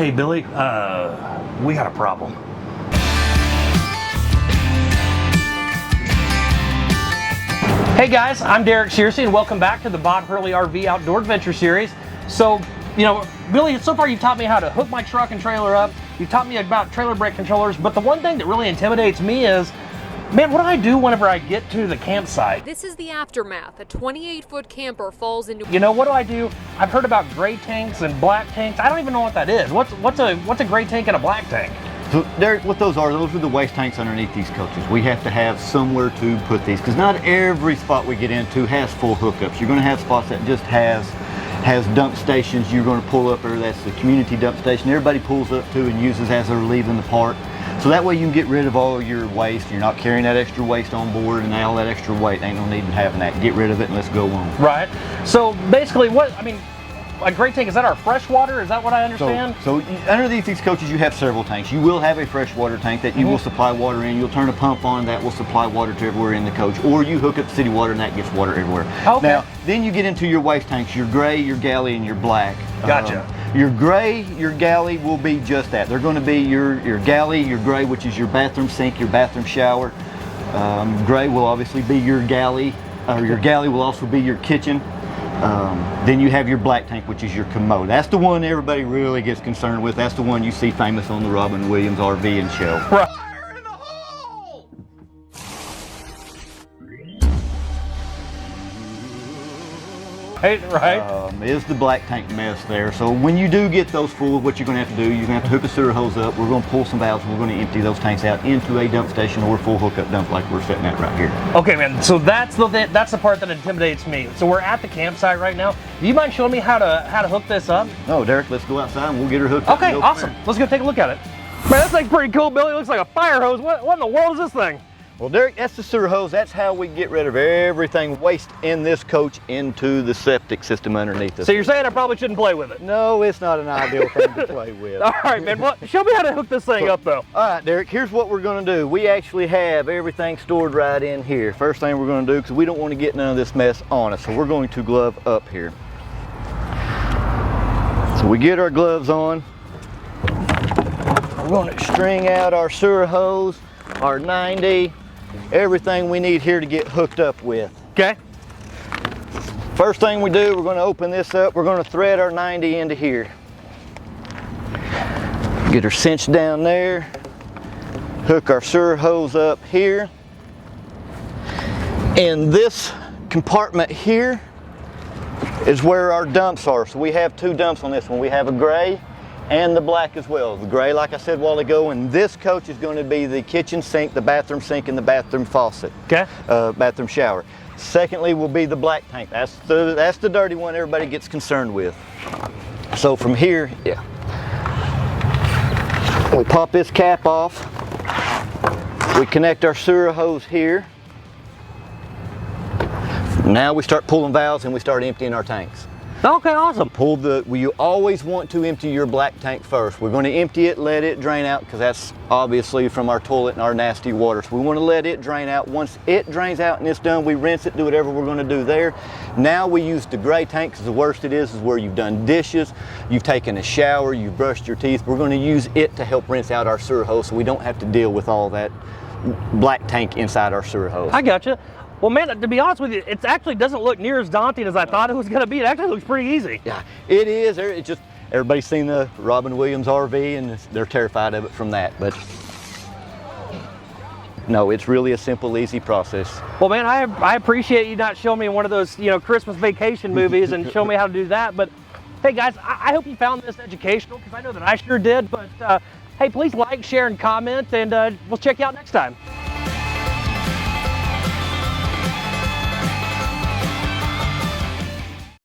Hey, Billy, we got a problem. Hey guys, I'm Derek Searcy and welcome back to the Bob Hurley RV Outdoor Adventure Series. So, you know, Billy, so far you've taught me how to hook my truck and trailer up. You've taught me about trailer brake controllers, but the one thing that really intimidates me is, man, what do I do whenever I get to the campsite? This is the aftermath. A 28-foot camper falls into... You know, what do I do? I've heard about gray tanks and black tanks. I don't even know what that is. What's a gray tank and a black tank? So Derek, what those are the waste tanks underneath these coaches. We have to have somewhere to put these because not every spot we get into has full hookups. You're going to have spots that just has dump stations. You're going to pull up, or that's the community dump station. Everybody pulls up to and uses as they're leaving the park. So that way you can get rid of all your waste. You're not carrying that extra waste on board, and all that extra weight, ain't no need in having that. Get rid of it and let's go on. Right. So basically a gray tank, is that our fresh water? Is that what I understand? So underneath these coaches you have several tanks. You will have a freshwater tank that you will supply water in. You'll turn a pump on that will supply water to everywhere in the coach. Or you hook up city water and that gets water everywhere. Okay. Now, then you get into your waste tanks, your gray, your galley, and your black. Gotcha. Your gray, your galley will be just that. They're going to be your galley, your gray, which is your bathroom sink, your bathroom shower. Gray will obviously be your galley, or your galley will also be your kitchen. Then you have your black tank, which is your commode. That's the one everybody really gets concerned with. That's the one you see famous on the Robin Williams RV and show. Right. Right. Is the black tank mess there. So when you do get those full, what you're going to have to do, you're going to have to hook a sewer hose up. We're going to pull some valves. We're going to empty those tanks out into a dump station or full hookup dump like we're sitting at right here. Okay, man. So that's the part that intimidates me. So we're at the campsite right now. Do you mind showing me how to hook this up? No, Derek. Let's go outside and we'll get her hooked up. Okay, awesome. Let's go take a look at it. Man, this thing's pretty cool, Billy. It looks like a fire hose. What in the world is this thing? Well, Derek, that's the sewer hose. That's how we get rid of everything waste in this coach into the septic system underneath us. So you're saying I probably shouldn't play with it? No, it's not an ideal thing to play with. All right, man. Well, show me how to hook this thing up, though. All right, Derek, here's what we're going to do. We actually have everything stored right in here. First thing we're going to do, because we don't want to get none of this mess on us, so we're going to glove up here. So we get our gloves on. We're going to string out our sewer hose, our 90, everything we need here to get hooked up with. Okay. First thing we do, we're going to open this up. We're going to thread our 90 into here. Get her cinched down there. Hook our sewer hose up here. And this compartment here is where our dumps are. So we have two dumps on this one. We have a gray and the black as well. The gray, like I said a while ago, and this coach is going to be the kitchen sink, the bathroom sink, and the bathroom faucet. Okay. Bathroom shower. Secondly will be the black tank. That's the dirty one everybody gets concerned with. So from here, we pop this cap off. We connect our sewer hose here. Now we start pulling valves and we start emptying our tanks. Okay, awesome. You always want to empty your black tank first. We're going to empty it, let it drain out, because that's obviously from our toilet and our nasty water. So we want to let it drain out. Once it drains out and it's done, we rinse it, do whatever we're going to do there. Now we use the gray tank, because the worst it is where you've done dishes, you've taken a shower, you've brushed your teeth. We're going to use it to help rinse out our sewer hose so we don't have to deal with all that black tank inside our sewer hose. I gotcha. Well, man, to be honest with you, it actually doesn't look near as daunting as I thought it was going to be. It actually looks pretty easy. Yeah, it is. It's just, everybody's seen the Robin Williams RV and they're terrified of it from that. But no, it's really a simple, easy process. Well, man, I appreciate you not showing me one of those, Christmas vacation movies and show me how to do that. But hey, guys, I hope you found this educational, because I know that I sure did. But hey, please like, share, and comment, and we'll check you out next time.